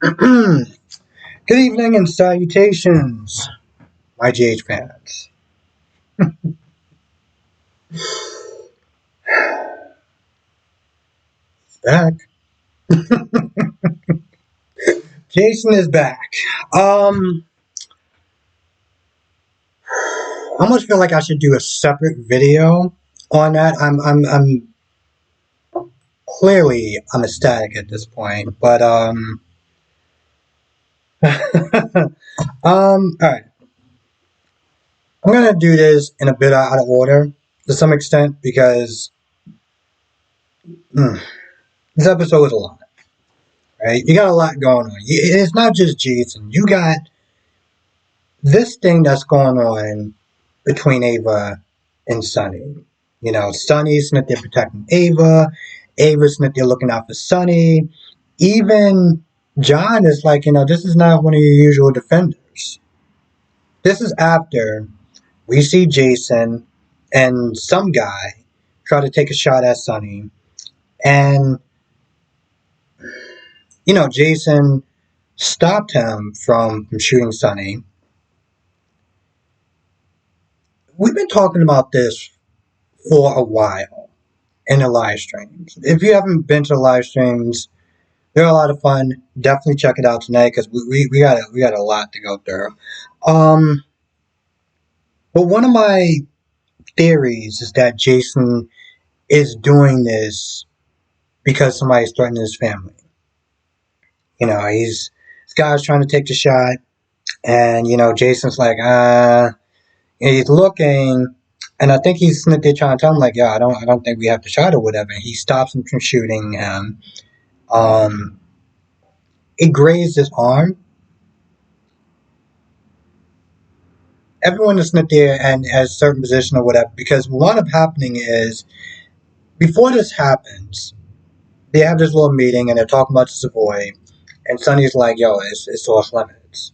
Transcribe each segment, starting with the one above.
Good evening and salutations, my GH fans. Back. Jason is back. I almost feel like I should do a separate video on that. I'm clearly I'm ecstatic at this point, but all right. I'm gonna do this in a bit out of order to some extent because this episode is a lot. Right? You got a lot going on. It's not just Jason. You got this thing that's going on between Ava and Sunny. You know, Sunny's not there protecting Ava. Ava's not there looking out for Sunny. Even John is like, this is not one of your usual defenders. This is after we see Jason and some guy try to take a shot at Sunny. And, Jason stopped him from shooting Sunny. We've been talking about this for a while in the live streams. If you haven't been to the live streams, they're a lot of fun. Definitely check it out tonight because we got a lot to go through. But one of my theories is that Jason is doing this because somebody's threatening his family. This guy's trying to take the shot, and Jason's like, he's looking. And I think he's trying to tell him like, yeah, I don't think we have the shot or whatever. And he stops him from shooting him. It grazed his arm. Everyone is not there and at a certain position or whatever. Because what ended up happening is, before this happens, they have this little meeting and they're talking about the Savoy. And Sonny's like, yo, it's off limits.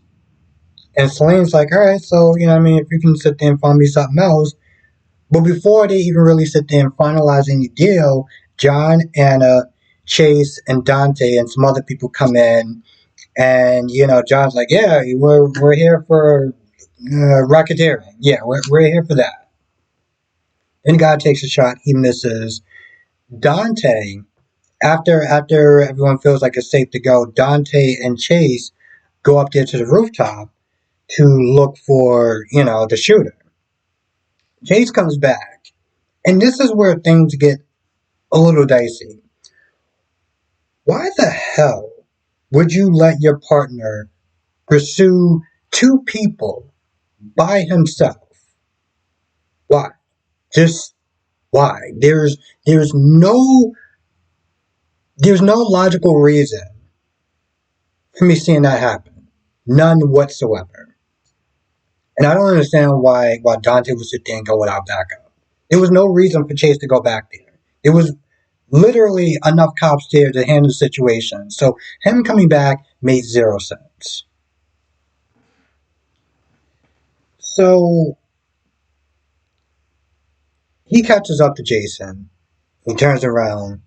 And Celine's like, all right, so, if you can sit there and find me something else. But before they even really sit there and finalize any deal, John, Anna, Chase, and Dante and some other people come in, and John's like, "Yeah, we're here for racketeering. Yeah, we're here for that." Then the guy takes a shot, he misses. Dante, after everyone feels like it's safe to go, Dante and Chase go up there to the rooftop to look for the shooter. Chase comes back, and this is where things get a little dicey. Why the hell would you let your partner pursue two people by himself? Why? Just why? There's no logical reason for me seeing that happen. None whatsoever. And I don't understand why Dante would sit there and go without backup. There was no reason for Chase to go back there. There was literally enough cops there to handle the situation. So him coming back made zero sense. So he catches up to Jason. He turns around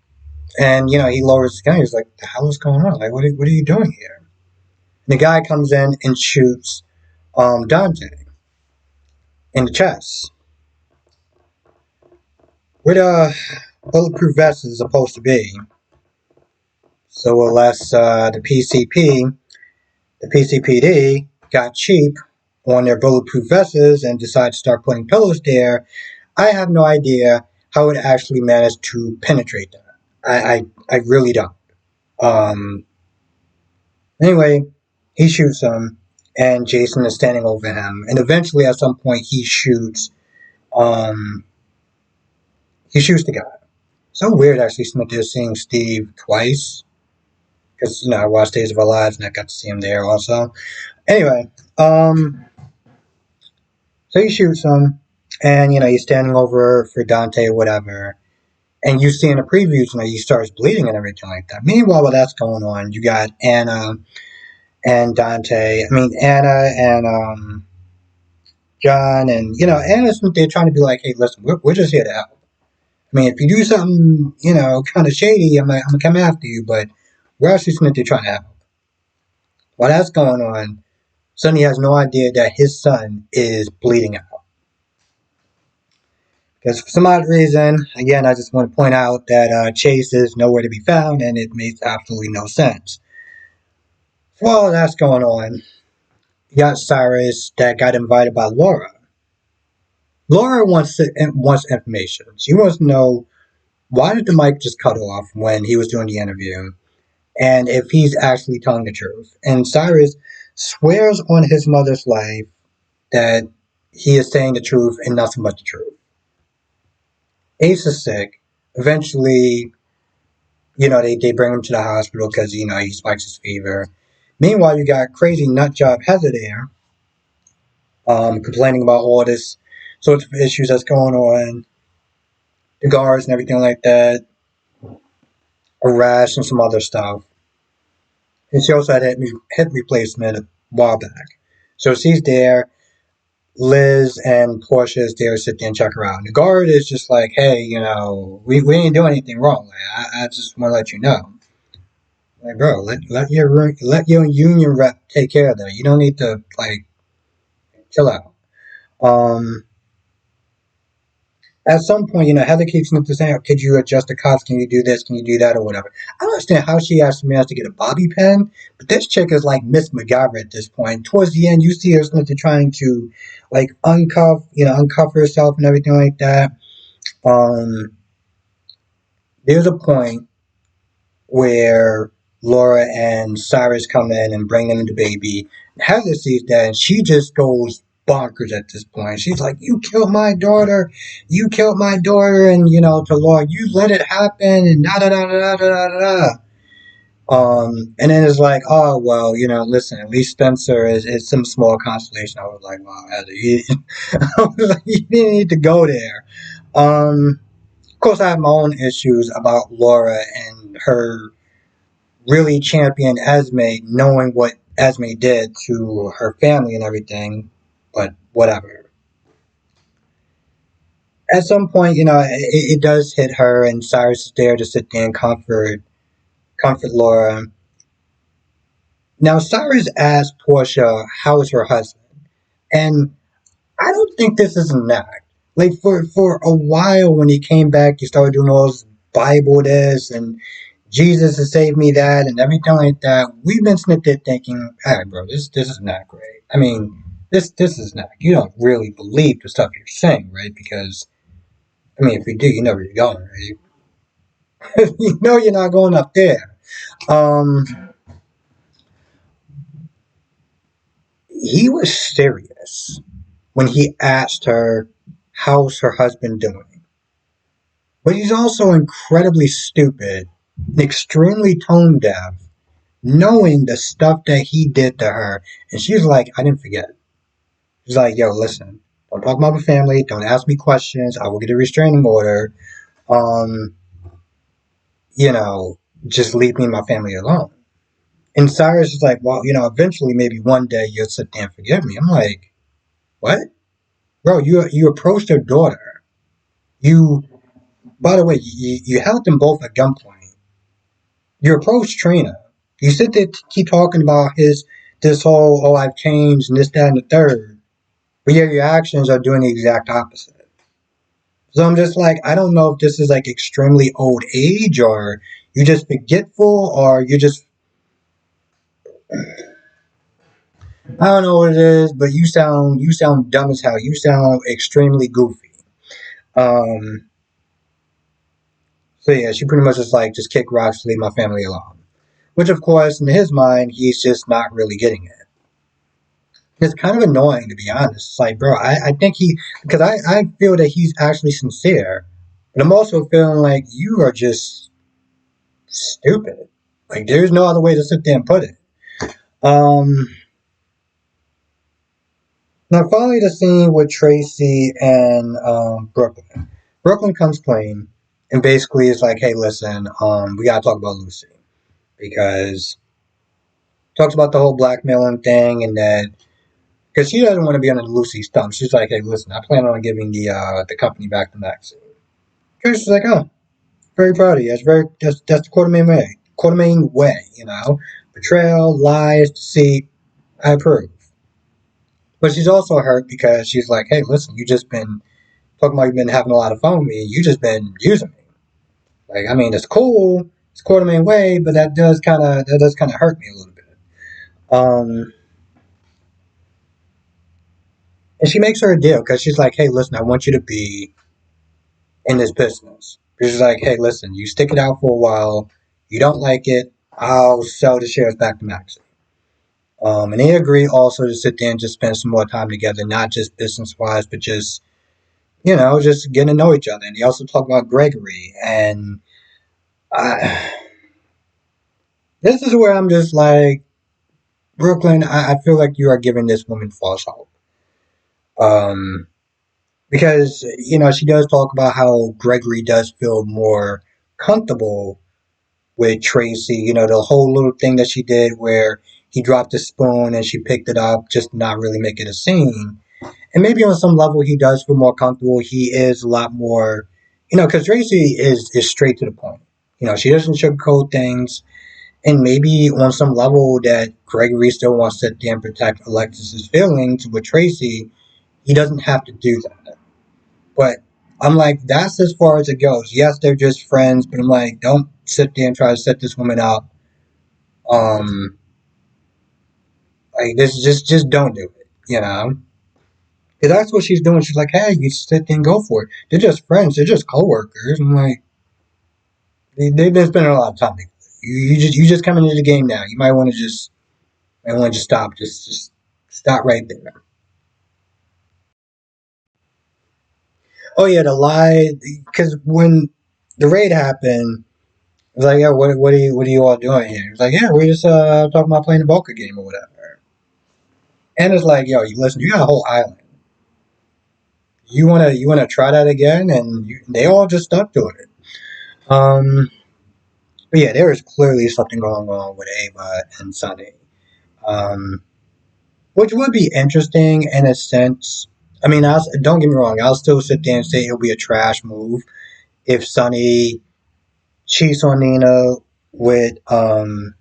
and, he lowers his gun. He's like, the hell is going on? Like, what are you doing here? And the guy comes in and shoots Dante in the chest. Where the bulletproof vest is supposed to be. So unless the PCPD got cheap on their bulletproof vests and decided to start putting pillows there, I have no idea how it actually managed to penetrate that. I really don't. Anyway, he shoots him, and Jason is standing over him, and eventually at some point he shoots the guy. So weird actually seeing Steve twice. Because, I watched Days of Our Lives and I got to see him there also. Anyway, so he shoots him, and, he's standing over for Dante or whatever. And you see in the previews, he starts bleeding and everything like that. Meanwhile, while that's going on, you got Anna and Dante. Anna and John, and, Anna's there trying to be like, hey, listen, we're just here to help. If you do something, kind of shady, I'm going to come after you, but we're actually there trying to help. While that's going on, Sonny has no idea that his son is bleeding out. Because for some odd reason, again, I just want to point out that Chase is nowhere to be found, and it makes absolutely no sense. So while that's going on, you got Cyrus that got invited by Laura. Laura wants information. She wants to know, why did the mic just cut off when he was doing the interview, and if he's actually telling the truth. And Cyrus swears on his mother's life that he is saying the truth and nothing but the truth. Ace is sick. Eventually, they bring him to the hospital because, he spikes his fever. Meanwhile, you got crazy nutjob Heather there, complaining about all this sorts of issues that's going on, the guards and everything like that, a rash and some other stuff. And she also had a hip replacement a while back. So she's there. Liz and Portia is there to sit there and check her out. And the guard is just like, hey, we ain't doing anything wrong. Like, I just want to let you know. Like, bro, let your union rep take care of that. You don't need to, like, chill out. Um, at some point, Heather keeps saying, could you adjust the cops? Can you do this? Can you do that? Or whatever. I don't understand how she actually managed to get a bobby pin, but this chick is like Miss MacGyver at this point. Towards the end, you see her trying to, like, uncuff herself and everything like that. There's a point where Laura and Cyrus come in and bring in the baby. Heather sees that and she just goes bonkers at this point. She's like, you killed my daughter. You killed my daughter. And, to Laura, you let it happen. And da da da da da da da. And then it's like, oh, well, listen, at least Spencer is some small consolation. I was like, wow, Heather, you didn't need to go there. Of course, I have my own issues about Laura and her really champion Esme, knowing what Esme did to her family and everything, but whatever. At some point, it does hit her, and Cyrus is there to sit there and comfort Laura. Now, Cyrus asked Portia, how is her husband? And I don't think this is an act. Like, for a while, when he came back, he started doing all this Bible this, and Jesus has saved me that, and everything like that. We've been sitting there thinking, hey, bro, this is not great. I mean, this is not. You don't really believe the stuff you're saying, right? Because, I mean, if you do, you know where you're going, right? You know you're not going up there. He was serious when he asked her, how's her husband doing? But he's also incredibly stupid, extremely tone deaf, knowing the stuff that he did to her. And she's like, I didn't forget. She's like, yo, listen, don't talk about my family. Don't ask me questions. I will get a restraining order. Um, you know, just leave me and my family alone. And Cyrus is like, well, eventually, maybe one day you'll sit there and forgive me. I'm like, what? Bro, you approached her daughter. You, by the way, you held them both at gunpoint. You approached Trina. You sit there keep talking about this whole, oh, I've changed and this, that, and the third. But yet your actions are doing the exact opposite. So I'm just like, I don't know if this is like extremely old age or you just forgetful or you just, I don't know what it is, but you sound dumb as hell. You sound extremely goofy. Um, so yeah, she pretty much just like, just kick rocks, leave my family alone. Which of course, in his mind, he's just not really getting it. It's kind of annoying, to be honest. It's like, bro, I think because I feel that he's actually sincere, but I'm also feeling like you are just stupid. Like, there's no other way to sit there and put it. Um, Now, finally, the scene with Tracy and Brooklyn. Brooklyn comes clean and basically is like, hey, listen, we gotta talk about Lucy because talks about the whole blackmailing thing and that because she doesn't want to be under Lucy's thumb. She's like, hey, listen, I plan on giving the company back to Maxine. Tracy's like, oh, very proud of you. That's the quarter million way. Quartermain way, betrayal, lies, deceit. I approve. But she's also hurt because she's like, hey, listen, you just been talking about you've been having a lot of fun with me. You just been using me. Like, I mean, it's cool. It's Quartermain way, but that does kind of hurt me a little bit. Um, and she makes her a deal because she's like, hey, listen, I want you to be in this business. She's like, hey, listen, you stick it out for a while. You don't like it, I'll sell the shares back to Maxie. And they agree also to sit there and just spend some more time together, not just business wise, but just getting to know each other. And they also talk about Gregory. And I, this is where I'm just like, Brooklyn, I feel like you are giving this woman false hope. Um, because, she does talk about how Gregory does feel more comfortable with Tracy, the whole little thing that she did where he dropped the spoon and she picked it up, just not really make it a scene. And maybe on some level he does feel more comfortable. He is a lot more, because Tracy is straight to the point. She doesn't sugarcoat things. And maybe on some level that Gregory still wants to sit there and protect Alexis's feelings with Tracy, he doesn't have to do that. But I'm like, that's as far as it goes. Yes, they're just friends, but I'm like, don't sit there and try to set this woman up. Um, like this, just don't do it. Because that's what she's doing. She's like, hey, you sit there and go for it. They're just friends. They're just coworkers. I'm like, they've been spending a lot of time together. You just coming into the game now. You might want to just stop. Just stop right there. Oh yeah, the lie. Because when the raid happened, it was like, yeah, what are you all doing here? It was like, yeah, we're just talking about playing the poker game or whatever. And it's like, yo, you listen, you got a whole island. You wanna try that again? And they all just stuck to it. Um, but yeah, there is clearly something going on with Ava and Sunny. Um, which would be interesting in a sense. I mean, don't get me wrong, I'll still sit there and say it'll be a trash move if Sunny cheats on Nina with and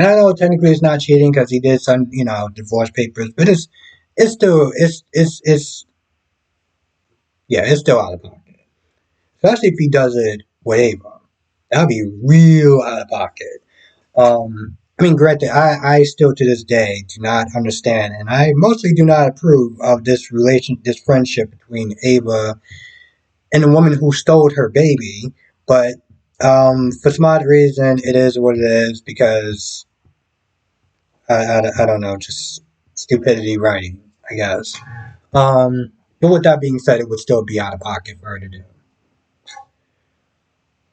I know technically it's not cheating because he did some divorce papers, but it's still it's yeah, it's still out of pocket, especially if he does it with Ava. That'd be real out of pocket. I mean, granted, I still to this day do not understand, and I mostly do not approve of this friendship between Ava and the woman who stole her baby. But for some odd reason, it is what it is because I don't know, just stupidity writing, I guess. But with that being said, it would still be out of pocket for her to do.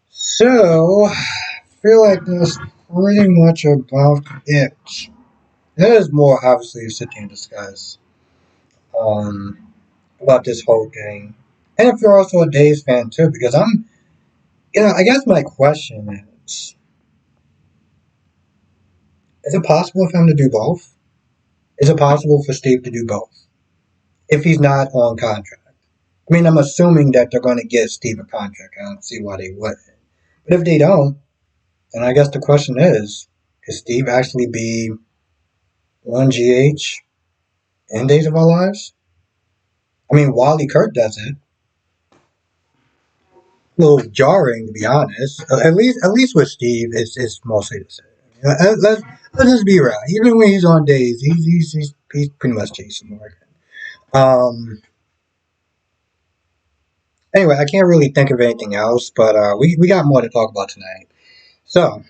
So, I feel like that's pretty much about it. There's more, obviously, to sit there and discuss about this whole thing. And if you're also a Days fan, too, because I guess my question is it possible for him to do both? Is it possible for Steve to do both? If he's not on contract? I mean, I'm assuming that they're going to get Steve a contract. I don't see why they wouldn't. But if they don't, then I guess the question is, could Steve actually be one GH in Days of Our Lives? I mean, Wally Kirk does it. A little jarring, to be honest. At least with Steve, it's mostly the same. Let's just be real. Even when he's on Days, he's pretty much Jason Morgan. Um. Anyway, I can't really think of anything else, but we got more to talk about tonight. So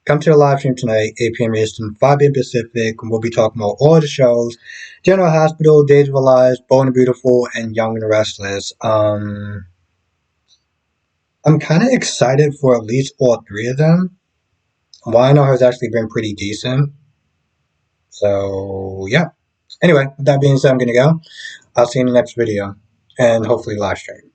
come to the live stream tonight, 8 p.m. Eastern, 5 p.m. Pacific, and we'll be talking about all the shows: General Hospital, Days of Our Lives, Bold and Beautiful, and Young and the Restless. I'm kind of excited for at least all three of them. Wino has actually been pretty decent. So, yeah. Anyway, with that being said, I'm going to go. I'll see you in the next video and hopefully live stream.